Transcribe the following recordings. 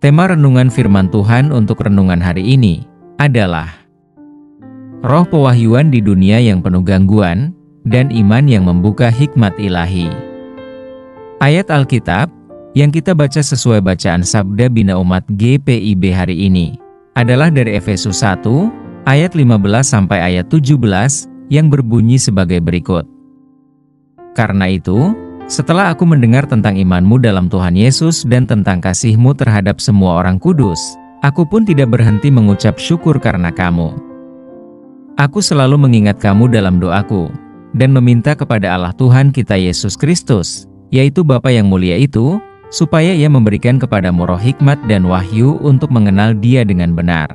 Tema renungan firman Tuhan untuk renungan hari ini adalah roh pewahyuan di dunia yang penuh gangguan dan iman yang membuka hikmat ilahi. Ayat Alkitab yang kita baca sesuai bacaan Sabda Bina Umat GPIB hari ini adalah dari Efesus 1 ayat 15 sampai ayat 17 yang berbunyi sebagai berikut. Karena itu, setelah aku mendengar tentang imanmu dalam Tuhan Yesus dan tentang kasihmu terhadap semua orang kudus, aku pun tidak berhenti mengucap syukur karena kamu. Aku selalu mengingat kamu dalam doaku, dan meminta kepada Allah Tuhan kita Yesus Kristus, yaitu Bapa yang mulia itu, supaya Ia memberikan kepadamu roh hikmat dan wahyu untuk mengenal Dia dengan benar.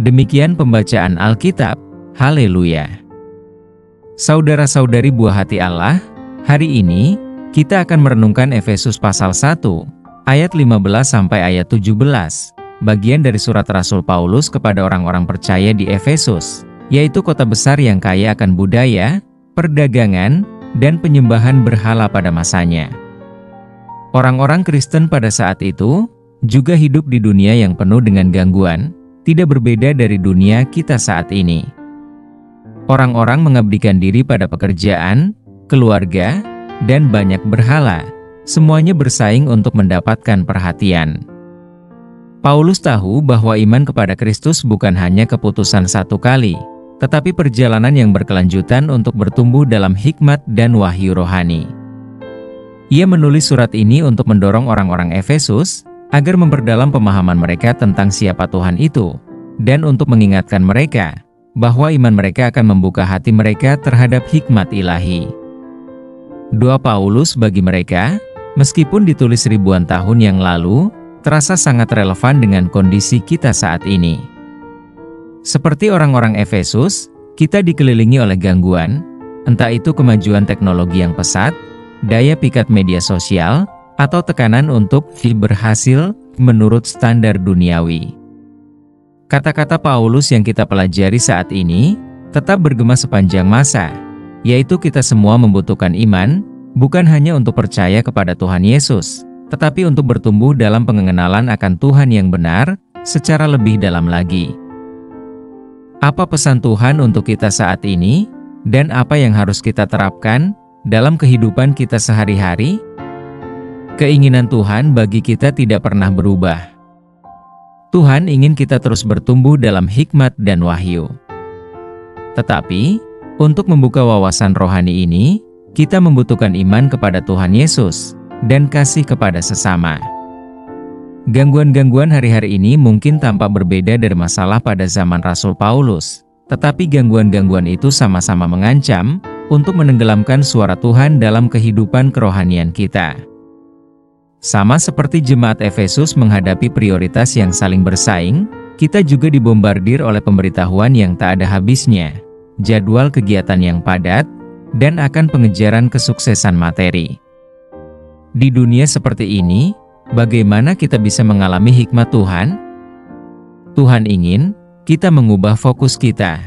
Demikian pembacaan Alkitab. Haleluya. Saudara-saudari buah hati Allah, hari ini kita akan merenungkan Efesus pasal 1 ayat 15 sampai ayat 17, bagian dari surat Rasul Paulus kepada orang-orang percaya di Efesus, yaitu kota besar yang kaya akan budaya, perdagangan, dan penyembahan berhala pada masanya. Orang-orang Kristen pada saat itu juga hidup di dunia yang penuh dengan gangguan, tidak berbeda dari dunia kita saat ini. Orang-orang mengabdikan diri pada pekerjaan, keluarga, dan banyak berhala, semuanya bersaing untuk mendapatkan perhatian. Paulus tahu bahwa iman kepada Kristus bukan hanya keputusan satu kali, tetapi perjalanan yang berkelanjutan untuk bertumbuh dalam hikmat dan wahyu rohani. Ia menulis surat ini untuk mendorong orang-orang Efesus agar memperdalam pemahaman mereka tentang siapa Tuhan itu, dan untuk mengingatkan mereka bahwa iman mereka akan membuka hati mereka terhadap hikmat ilahi. Doa Paulus bagi mereka, meskipun ditulis ribuan tahun yang lalu, terasa sangat relevan dengan kondisi kita saat ini. Seperti orang-orang Efesus, kita dikelilingi oleh gangguan, entah itu kemajuan teknologi yang pesat, daya pikat media sosial, atau tekanan untuk berhasil menurut standar duniawi. Kata-kata Paulus yang kita pelajari saat ini tetap bergema sepanjang masa, yaitu kita semua membutuhkan iman, bukan hanya untuk percaya kepada Tuhan Yesus, tetapi untuk bertumbuh dalam pengenalan akan Tuhan yang benar, secara lebih dalam lagi. Apa pesan Tuhan untuk kita saat ini, dan apa yang harus kita terapkan dalam kehidupan kita sehari-hari? Keinginan Tuhan bagi kita tidak pernah berubah. Tuhan ingin kita terus bertumbuh dalam hikmat dan wahyu. Tetapi, untuk membuka wawasan rohani ini, kita membutuhkan iman kepada Tuhan Yesus dan kasih kepada sesama. Gangguan-gangguan hari-hari ini mungkin tampak berbeda dari masalah pada zaman Rasul Paulus, tetapi gangguan-gangguan itu sama-sama mengancam untuk menenggelamkan suara Tuhan dalam kehidupan kerohanian kita. Sama seperti jemaat Efesus menghadapi prioritas yang saling bersaing, kita juga dibombardir oleh pemberitahuan yang tak ada habisnya, jadwal kegiatan yang padat, dan akan pengejaran kesuksesan materi. Di dunia seperti ini, bagaimana kita bisa mengalami hikmat Tuhan? Tuhan ingin kita mengubah fokus kita.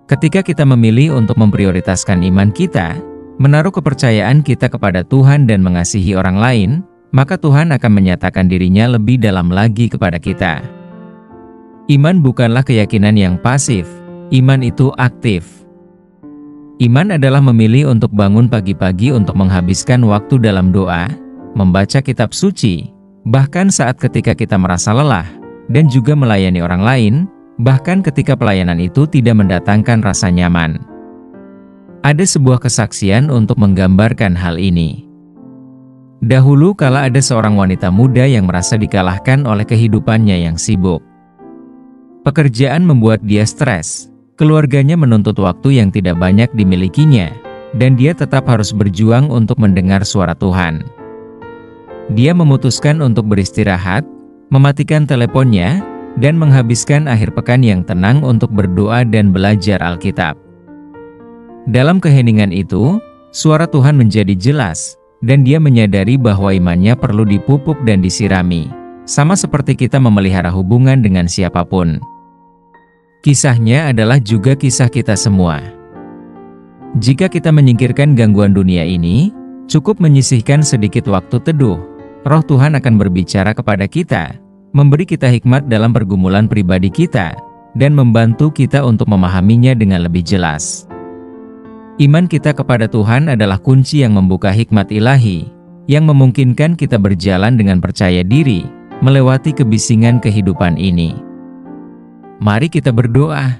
Ketika kita memilih untuk memprioritaskan iman kita, menaruh kepercayaan kita kepada Tuhan dan mengasihi orang lain, maka Tuhan akan menyatakan dirinya lebih dalam lagi kepada kita. Iman bukanlah keyakinan yang pasif, iman itu aktif. Iman adalah memilih untuk bangun pagi-pagi untuk menghabiskan waktu dalam doa, membaca kitab suci, bahkan saat ketika kita merasa lelah, dan juga melayani orang lain, bahkan ketika pelayanan itu tidak mendatangkan rasa nyaman. Ada sebuah kesaksian untuk menggambarkan hal ini. Dahulu kala ada seorang wanita muda yang merasa dikalahkan oleh kehidupannya yang sibuk. Pekerjaan membuat dia stres, keluarganya menuntut waktu yang tidak banyak dimilikinya, dan dia tetap harus berjuang untuk mendengar suara Tuhan. Dia memutuskan untuk beristirahat, mematikan teleponnya, dan menghabiskan akhir pekan yang tenang untuk berdoa dan belajar Alkitab. Dalam keheningan itu, suara Tuhan menjadi jelas, dan dia menyadari bahwa imannya perlu dipupuk dan disirami, sama seperti kita memelihara hubungan dengan siapapun. Kisahnya adalah juga kisah kita semua. Jika kita menyingkirkan gangguan dunia ini, cukup menyisihkan sedikit waktu teduh, Roh Tuhan akan berbicara kepada kita, memberi kita hikmat dalam pergumulan pribadi kita, dan membantu kita untuk memahaminya dengan lebih jelas. Iman kita kepada Tuhan adalah kunci yang membuka hikmat ilahi, yang memungkinkan kita berjalan dengan percaya diri, melewati kebisingan kehidupan ini. Mari kita berdoa.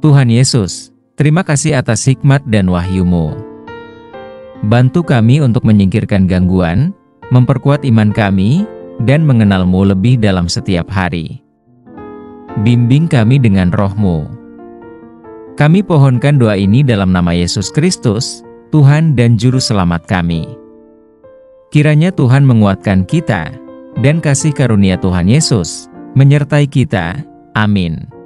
Tuhan Yesus, terima kasih atas hikmat dan wahyu-Mu. Bantu kami untuk menyingkirkan gangguan, memperkuat iman kami, dan mengenal-Mu lebih dalam setiap hari. Bimbing kami dengan Roh-Mu. Kami pohonkan doa ini dalam nama Yesus Kristus, Tuhan dan Juru Selamat kami. Kiranya Tuhan menguatkan kita, dan kasih karunia Tuhan Yesus menyertai kita. Amin.